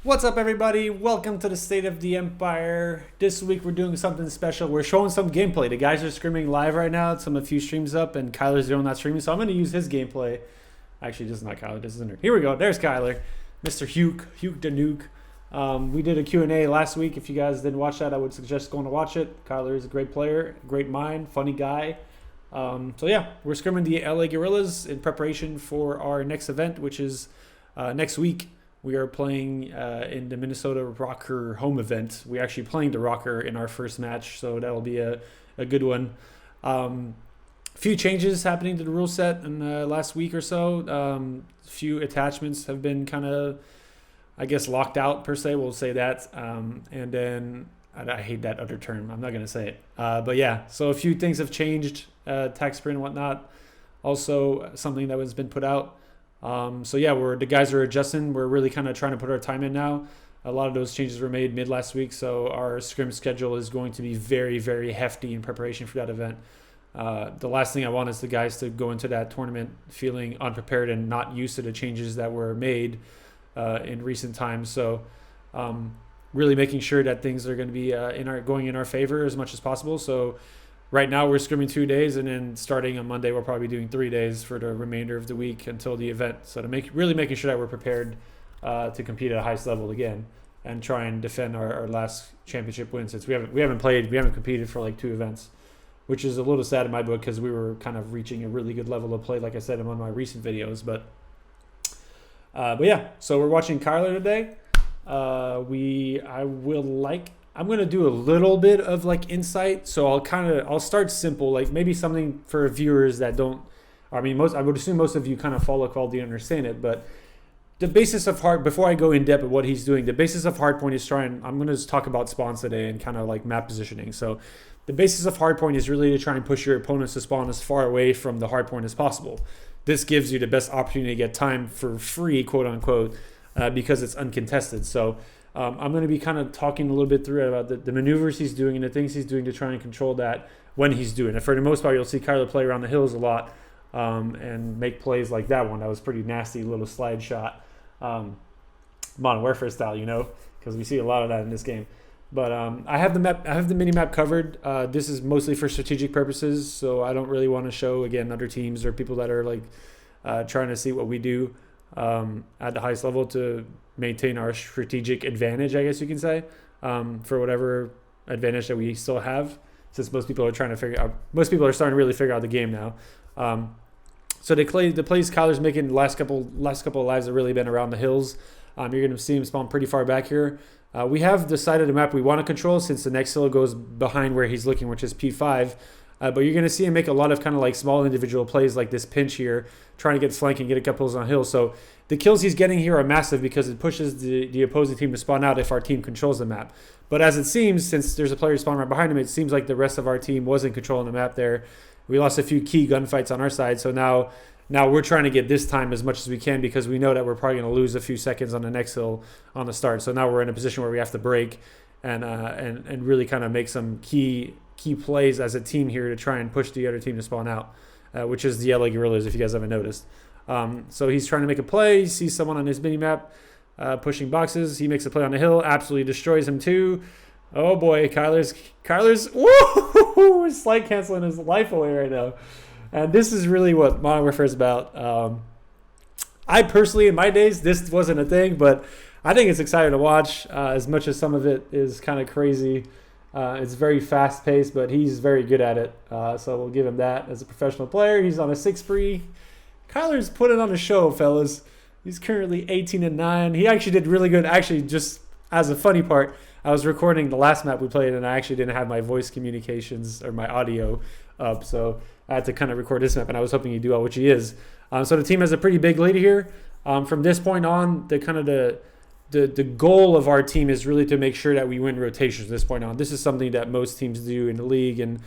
What's up, everybody? Welcome to the State of the Empire. This week we're doing something special. We're showing some gameplay. The guys are streaming live right now. A few streams up, and Kyler's doing that streaming, so I'm going to use his gameplay. Actually, this is not Kyler. This is Inner. Here we go. There's Kyler, Mr. Huke the Nuke. We did a Q&A last week. If you guys didn't watch that, I would suggest going to watch it. Kyler is a great player, great mind, funny guy. So yeah, we're scrimming the LA Gorillas in preparation for our next event, which is next week. We are playing in the Minnesota Rocker home event. We're actually playing the Rocker in our first match, so that'll be a good one. Few changes happening to the rule set in the last week or so. Few attachments have been kind of, I guess, locked out per se. We'll say that. And then I hate that other term. I'm not going to say it. But yeah, so a few things have changed, tax print and whatnot. Also, something that has been put out. So yeah, the guys are adjusting. We're really kind of trying to put our time in now. A lot of those changes were made mid last week, so our scrim schedule is going to be very, very hefty in preparation for that event. The last thing I want is the guys to go into that tournament feeling unprepared and not used to the changes that were made in recent times. So really making sure that things are going to be going in our favor as much as possible. So right now we're scrimming 2 days, and then starting on Monday we'll probably be doing 3 days for the remainder of the week until the event. So really making sure that we're prepared to compete at a highest level again and try and defend our last championship win, since we haven't competed for like 2 events, which is a little sad in my book because we were kind of reaching a really good level of play, like I said in one of my recent videos. But yeah, so we're watching Kyler today. I'm going to do a little bit of like insight. So I'll start simple, like maybe something for viewers that don't, I would assume most of you kind of follow quality and understand it, but the basis of before I go in depth at what he's doing, the basis of hardpoint is I'm going to just talk about spawns today and kind of like map positioning. So the basis of hardpoint is really to try and push your opponents to spawn as far away from the hardpoint as possible. This gives you the best opportunity to get time for free, quote unquote, because it's uncontested. So I'm going to be kind of talking a little bit through about the maneuvers he's doing and the things he's doing to try and control that when he's doing it. For the most part, you'll see Kyler play around the hills a lot and make plays like that one. That was pretty nasty little slide shot. Modern Warfare style, because we see a lot of that in this game. But I have the mini map covered. This is mostly for strategic purposes, so I don't really want to show again other teams or people that are like trying to see what we do at the highest level to maintain our strategic advantage, I guess you can say, for whatever advantage that we still have, since most people are starting to really figure out the game now. So the plays Kyler's making the last couple of lives have really been around the hills. You're going to see him spawn pretty far back here. We have decided the map we want to control, since the next hill goes behind where he's looking, which is P5. But you're going to see him make a lot of kind of like small individual plays like this pinch here, trying to get flank and get a couple kills on hill. So the kills he's getting here are massive because it pushes the opposing team to spawn out if our team controls the map. But as it seems, since there's a player spawn right behind him, it seems like the rest of our team wasn't controlling the map there. We lost a few key gunfights on our side, so now we're trying to get this time as much as we can, because we know that we're probably going to lose a few seconds on the next hill on the start. So now we're in a position where we have to break and really kind of make some key plays as a team here to try and push the other team to spawn out, which is the LA Gorillas, if you guys haven't noticed. So he's trying to make a play. He sees someone on his mini map pushing boxes. He makes a play on the hill, absolutely destroys him too. Oh boy, Kyler's woo, slide canceling his life away right now. And this is really what Modern Warfare is about. I personally, in my days, this wasn't a thing, but I think it's exciting to watch, as much as some of it is kind of crazy. It's very fast-paced, but he's very good at it. So we'll give him that as a professional player. He's on a 6 free. Kyler's putting on a show, fellas. He's currently 18-9. He actually did really good. Actually, just as a funny part, I was recording the last map we played, and I actually didn't have my voice communications or my audio up, so I had to kind of record this map, and I was hoping he'd do well, which he is. So the team has a pretty big lead here. From this point on, the goal of our team is really to make sure that we win rotations from this point on. This is something that most teams do in the league, and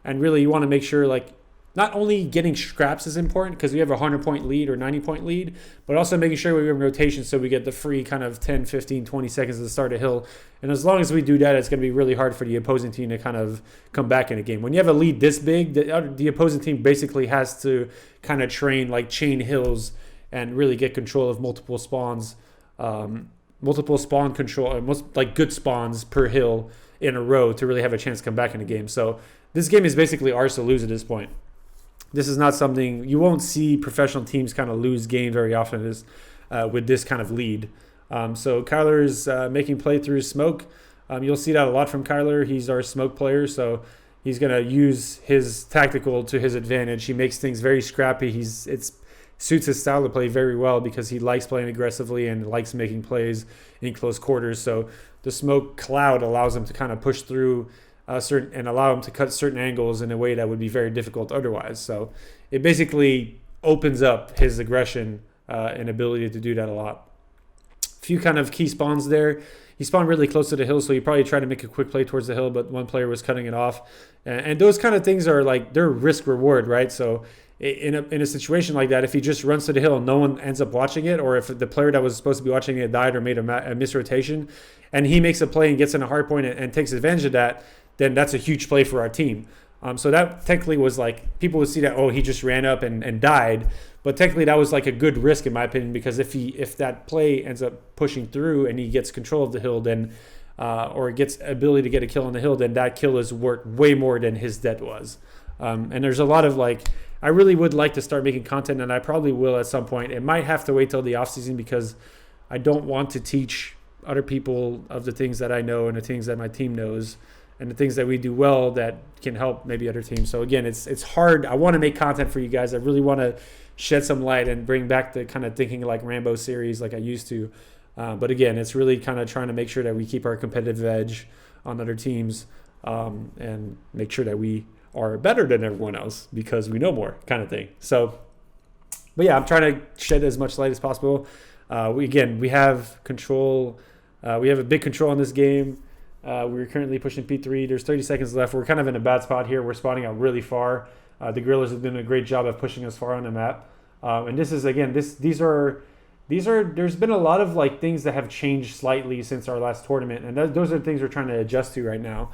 really you want to make sure, like, not only getting scraps is important because we have a 100-point lead or 90-point lead, but also making sure we win rotations so we get the free kind of 10, 15, 20 seconds to start a hill. And as long as we do that, it's going to be really hard for the opposing team to kind of come back in a game. When you have a lead this big, the opposing team basically has to kind of train like chain hills and really get control of multiple spawns multiple spawn control, most like good spawns per hill in a row to really have a chance to come back in the game. So this game is basically ours to lose at this point. This is not something you won't see professional teams kind of lose games very often with this kind of lead. So Kyler's making play through smoke. You'll see that a lot from Kyler. He's our smoke player, so he's going to use his tactical to his advantage. He makes things very scrappy. It suits his style to play very well because he likes playing aggressively and likes making plays in close quarters. So the smoke cloud allows him to kind of push through and allow him to cut certain angles in a way that would be very difficult otherwise. So it basically opens up his aggression and ability to do that a lot. A few kind of key spawns there. He spawned really close to the hill, so he probably tried to make a quick play towards the hill, but one player was cutting it off. And those kind of things are like, they're risk reward, right? So in a situation like that, if he just runs to the hill and no one ends up watching it, or if the player that was supposed to be watching it died or made a misrotation, and he makes a play and gets in a hard point and takes advantage of that, then that's a huge play for our team. So that technically was like, people would see that, oh, he just ran up and died. But technically that was like a good risk in my opinion, because if that play ends up pushing through and he gets control of the hill, then or gets ability to get a kill on the hill, then that kill is worth way more than his death was. And there's a lot of like, I really would like to start making content, and I probably will at some point. It might have to wait till the off season because I don't want to teach other people of the things that I know and the things that my team knows and the things that we do well that can help maybe other teams. So again, it's hard. I want to make content for you guys. I really want to shed some light and bring back the kind of thinking like RAMBO series like I used to. But again, it's really kind of trying to make sure that we keep our competitive edge on other teams and make sure that we are better than everyone else because we know more kind of thing. So, but yeah, I'm trying to shed as much light as possible. We have control. We have a big control in this game. We're currently pushing P3. There's 30 seconds left. We're kind of in a bad spot here. We're spawning out really far. The Guerrillas have done a great job of pushing us far on the map. And this is, again, there's been a lot of like things that have changed slightly since our last tournament. And those are the things we're trying to adjust to right now.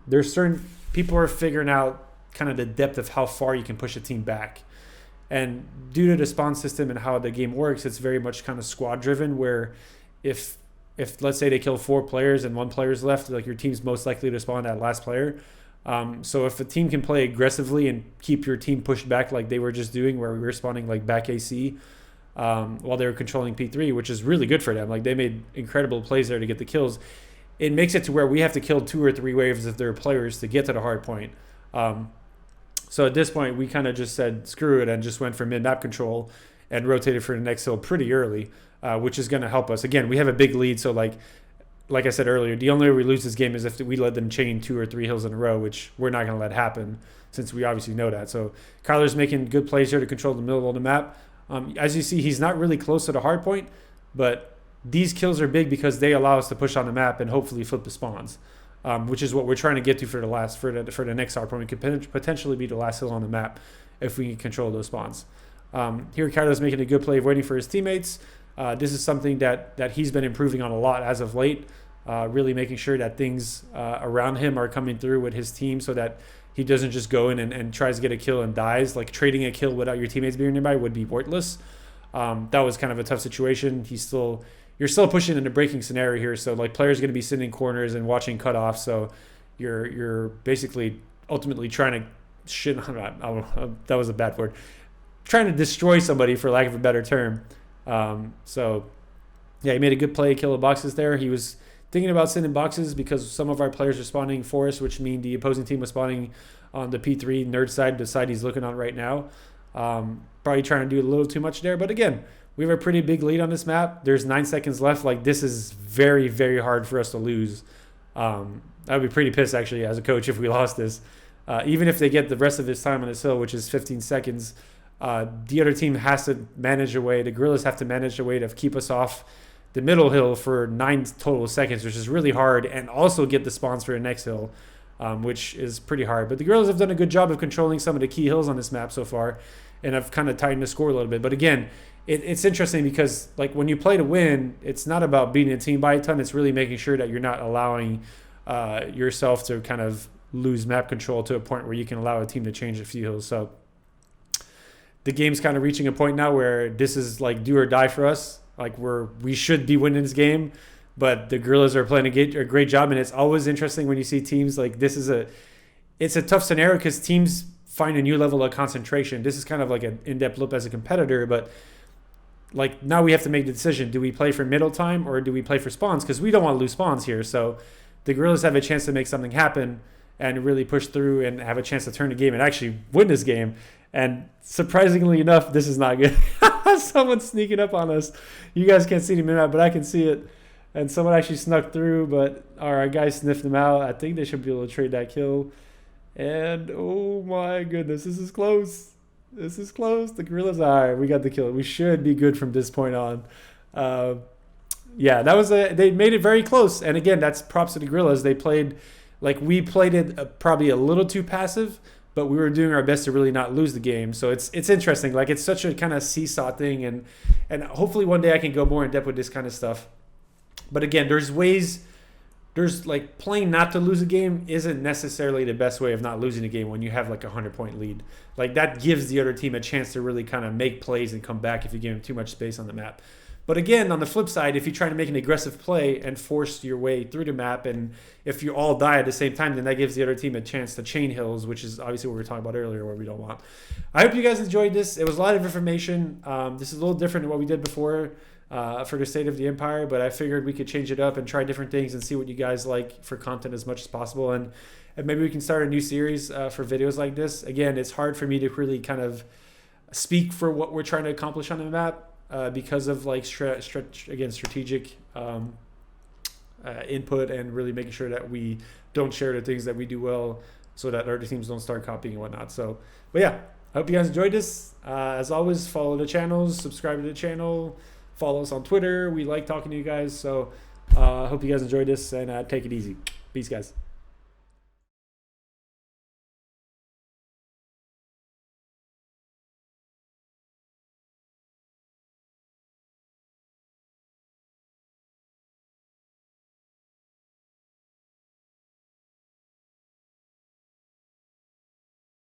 There's certain people are figuring out kind of the depth of how far you can push a team back. And due to the spawn system and how the game works, it's very much kind of squad driven, where if let's say they kill 4 players and 1 player's left, like your team's most likely to spawn that last player. So if a team can play aggressively and keep your team pushed back like they were just doing, where we were spawning like back AC while they were controlling P3, which is really good for them. Like they made incredible plays there to get the kills. It makes it to where we have to kill 2 or 3 waves of their players to get to the hard point. So at this point, we kind of just said screw it and just went for mid-map control and rotated for the next hill pretty early, which is going to help us. Again, we have a big lead, so like I said earlier, the only way we lose this game is if we let them chain 2 or 3 hills in a row, which we're not going to let happen since we obviously know that. So Kyler's making good plays here to control the middle of the map. As you see, he's not really close to the hard point, but these kills are big because they allow us to push on the map and hopefully flip the spawns, which is what we're trying to get to for the next hard point. We could potentially be the last hill on the map if we can control those spawns. Here, Kyler's making a good play of waiting for his teammates. This is something that he's been improving on a lot as of late, really making sure that things around him are coming through with his team so that he doesn't just go in and tries to get a kill and dies. Like trading a kill without your teammates being nearby would be worthless. That was kind of a tough situation. You're still pushing in a breaking scenario here, so like players are going to be sitting in corners and watching cutoffs. So you're basically ultimately trying to that was a bad word. Trying to destroy somebody, for lack of a better term. So yeah, he made a good play, kill the boxes there. He was thinking about sending boxes because some of our players are spawning for us, which means the opposing team was spawning on the P3 nerd side, the side he's looking on right now. Probably trying to do a little too much there, but again, we have a pretty big lead on this map. There's 9 seconds left. Like this is very, very hard for us to lose. I would be pretty pissed actually as a coach if we lost this. Even if they get the rest of his time on this hill, which is 15 seconds, the other team has to manage a way. The Guerrillas have to manage a way to keep us off the middle hill for 9 total seconds, which is really hard, and also get the spawns for the next hill, which is pretty hard. But the Guerrillas have done a good job of controlling some of the key hills on this map so far, and have kind of tightened the score a little bit. But again, it's interesting because like when you play to win, it's not about beating a team by a ton. It's really making sure that you're not allowing yourself to kind of lose map control to a point where you can allow a team to change a few hills. So the game's kind of reaching a point now where this is like do or die for us. Like we should be winning this game, but the Gorillas are playing a great job, and it's always interesting when you see teams like this. It's a tough scenario because teams find a new level of concentration. This is kind of like an in-depth look as a competitor, but like now we have to make the decision: do we play for middle time or do we play for spawns? Because we don't want to lose spawns here. So the Gorillas have a chance to make something happen and really push through and have a chance to turn the game and actually win this game. And surprisingly enough, this is not good. Someone's sneaking up on us. You guys can't see the minimap, but I can see it. And someone actually snuck through, but our guys sniffed them out. I think they should be able to trade that kill. And oh my goodness, this is close. This is close. The Gorillas, all right, we got the kill. We should be good from this point on. Yeah, they made it very close. And again, that's props to the Gorillas. They played, like we played it probably a little too passive, but we were doing our best to really not lose the game. So it's interesting. Like it's such a kind of seesaw thing, and hopefully one day I can go more in depth with this kind of stuff. But again, there's like playing not to lose a game isn't necessarily the best way of not losing a game when you have like a 100-point lead. Like that gives the other team a chance to really kind of make plays and come back if you give them too much space on the map. But again, on the flip side, if you try to make an aggressive play and force your way through the map, and if you all die at the same time, then that gives the other team a chance to chain hills, which is obviously what we were talking about earlier, where we don't want. I hope you guys enjoyed this. It was a lot of information. This is a little different than what we did before for the State of the Empire, but I figured we could change it up and try different things and see what you guys like for content as much as possible. And maybe we can start a new series for videos like this. Again, it's hard for me to really kind of speak for what we're trying to accomplish on the map. Because of like strategic input and really making sure that we don't share the things that we do well, so that other teams don't start copying and whatnot. So, but yeah, I hope you guys enjoyed this. As always, follow the channels, subscribe to the channel, follow us on Twitter. We like talking to you guys. So, I hope you guys enjoyed this, and take it easy. Peace, guys.